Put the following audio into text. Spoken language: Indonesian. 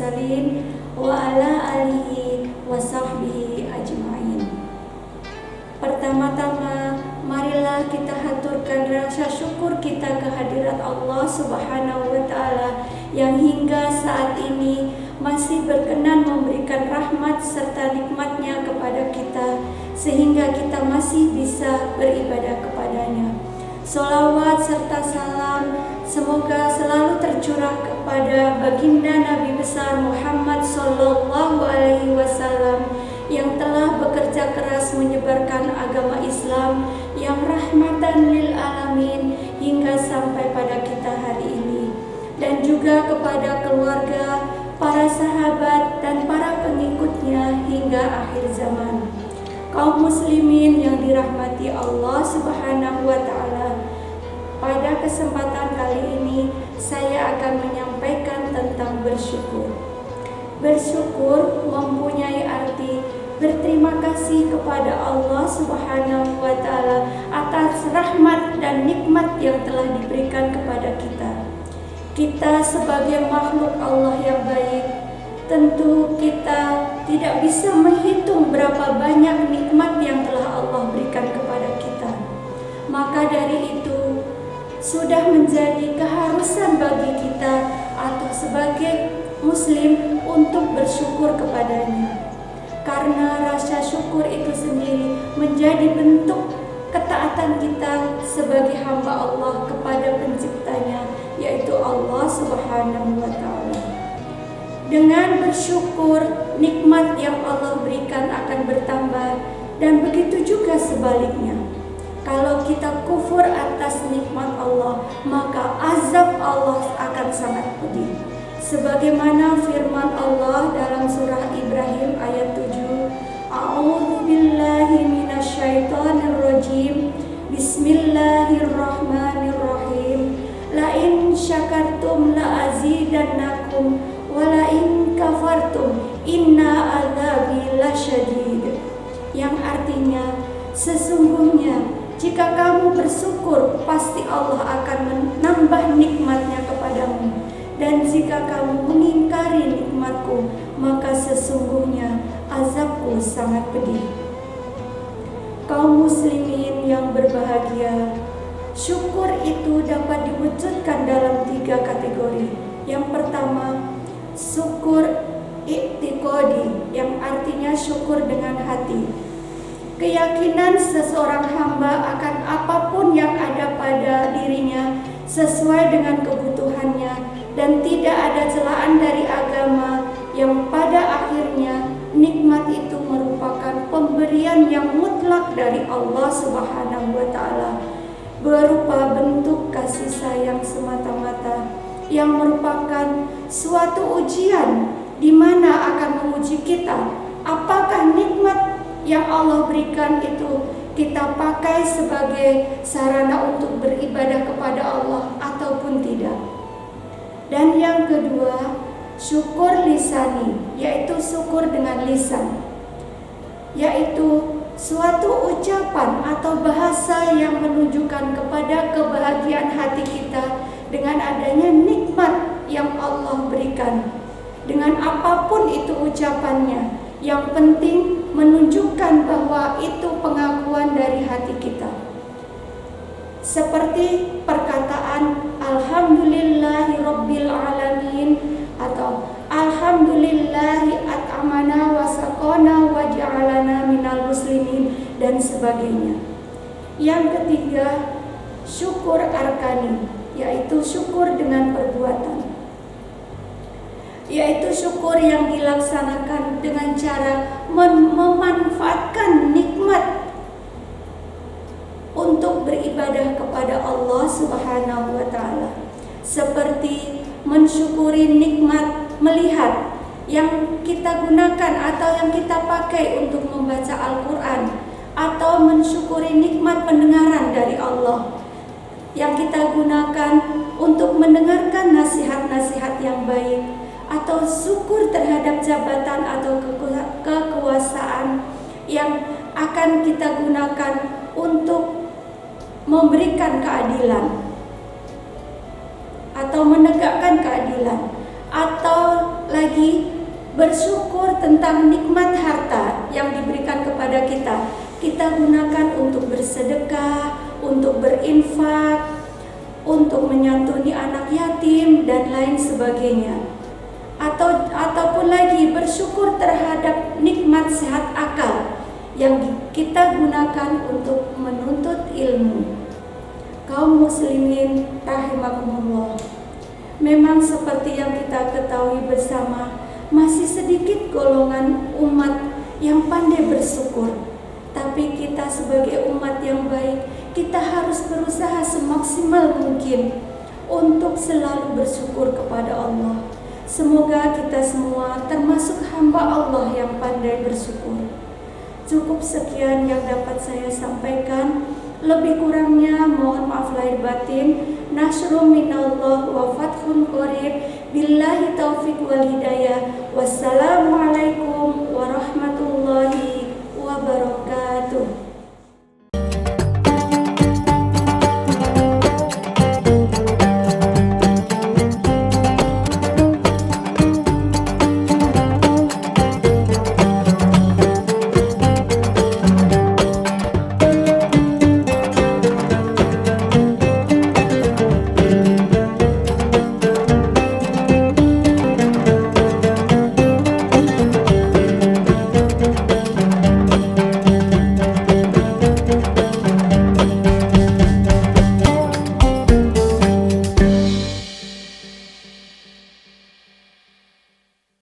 mursalin wa ala alihi wa sahbihi ajma'in. Pertama-tama, marilah kita haturkan rasa syukur kita kehadirat Allah Subhanahu wa Ta'ala yang hingga saat ini masih berkenan memberikan rahmat serta nikmatnya kepada kita, sehingga kita masih bisa beribadah kepadanya. Sholawat serta salam semoga selalu tercurah kepada baginda Nabi besar Muhammad Sallallahu Alaihi Wasallam yang telah bekerja keras menyebarkan agama Islam yang rahmatan lil alamin hingga sampai pada kita hari ini, dan juga kepada keluarga, para sahabat dan para pengikutnya hingga akhir zaman. Kaum muslimin yang dirahmati Allah Subhanahu wa Ta'ala, pada kesempatan kali ini saya akan menyampaikan tentang bersyukur. Bersyukur mempunyai arti berterima kasih kepada Allah Subhanahu wa Ta'ala atas rahmat dan nikmat yang telah diberikan kepada kita. Kita sebagai makhluk Allah yang baik, tentu kita tidak bisa menghitung berapa banyak nikmat yang telah Allah berikan kepada kita. Maka dari itu, sudah menjadi keharusan bagi kita atau sebagai muslim untuk bersyukur kepadanya. Karena rasa syukur itu sendiri menjadi bentuk ketaatan kita sebagai hamba Allah kepada penciptanya, yaitu Allah Subhanahu wa Ta'ala. Dengan bersyukur, nikmat yang Allah berikan akan bertambah, dan begitu juga sebaliknya. Kalau kita kufur atas nikmat Allah, maka azab Allah akan sangat pedih. Sebagaimana firman Allah dalam surah Ibrahim ayat 7, A'udzu billahi minasyaitonir rajim. Bismillahirrahmanirrahim. La in syakartum la azidannakum wa la in kafartum inna adzabi lasyadid. Yang artinya, sesungguhnya jika kamu bersyukur, pasti Allah akan menambah nikmatnya kepadamu. Dan jika kamu mengingkari nikmatku, maka sesungguhnya azabku sangat pedih. Kaum muslimin yang berbahagia, syukur itu dapat diwujudkan dalam 3 kategori. Yang pertama, syukur i'tiqadi, yang artinya syukur dengan hati. Keyakinan seseorang hamba akan apapun yang ada pada dirinya sesuai dengan kebutuhannya, dan tidak ada celaan dari agama yang pada akhirnya nikmat itu merupakan pemberian yang mutlak dari Allah Subhanahu wa Ta'ala, berupa bentuk kasih sayang semata-mata yang merupakan suatu ujian di mana akan menguji kita apakah nikmat yang Allah berikan itu kita pakai sebagai sarana untuk beribadah kepada Allah ataupun tidak. Dan yang kedua, syukur lisani, yaitu syukur dengan lisan, yaitu suatu ucapan atau bahasa yang menunjukkan kepada kebahagiaan hati kita dengan adanya nikmat yang Allah berikan. Dengan apapun itu ucapannya, yang penting menunjukkan bahwa itu pengakuan dari hati kita. Seperti perkataan Alhamdulillahi Rabbil Alamin atau Alhamdulillahi at'amana wa saqana wa ja'alana minal muslimin dan sebagainya. Yang ketiga, syukur arkani, yaitu syukur dengan perbuatan, yaitu syukur yang dilaksanakan dengan cara memanfaatkan nikmat untuk beribadah kepada Allah Subhanahu wa Ta'ala, seperti mensyukuri nikmat melihat yang kita gunakan atau yang kita pakai untuk membaca Al-Quran, atau mensyukuri nikmat pendengaran dari Allah yang kita gunakan untuk mendengarkan nasihat-nasihat yang baik, atau syukur terhadap jabatan atau kekuasaan yang akan kita gunakan untuk memberikan keadilan atau menegakkan keadilan, atau lagi lagi bersyukur tentang nikmat harta yang diberikan kepada kita. Kita gunakan untuk bersedekah, untuk berinfak, untuk menyantuni anak yatim dan lain sebagainya. Ataupun lagi bersyukur terhadap nikmat sehat akal yang kita gunakan untuk menuntut ilmu. Kaum muslimin rahimakumullah, memang seperti yang kita ketahui bersama, masih sedikit golongan umat yang pandai bersyukur. Tapi kita sebagai umat yang baik, kita harus berusaha semaksimal mungkin untuk selalu bersyukur kepada Allah. Semoga kita semua termasuk hamba Allah yang pandai bersyukur. Cukup sekian yang dapat saya sampaikan. Lebih kurangnya mohon maaf lahir batin. Nasrun minallah wa fathun qarib. Billahi taufiq wal hidayah. Wassalamualaikum warahmatullahi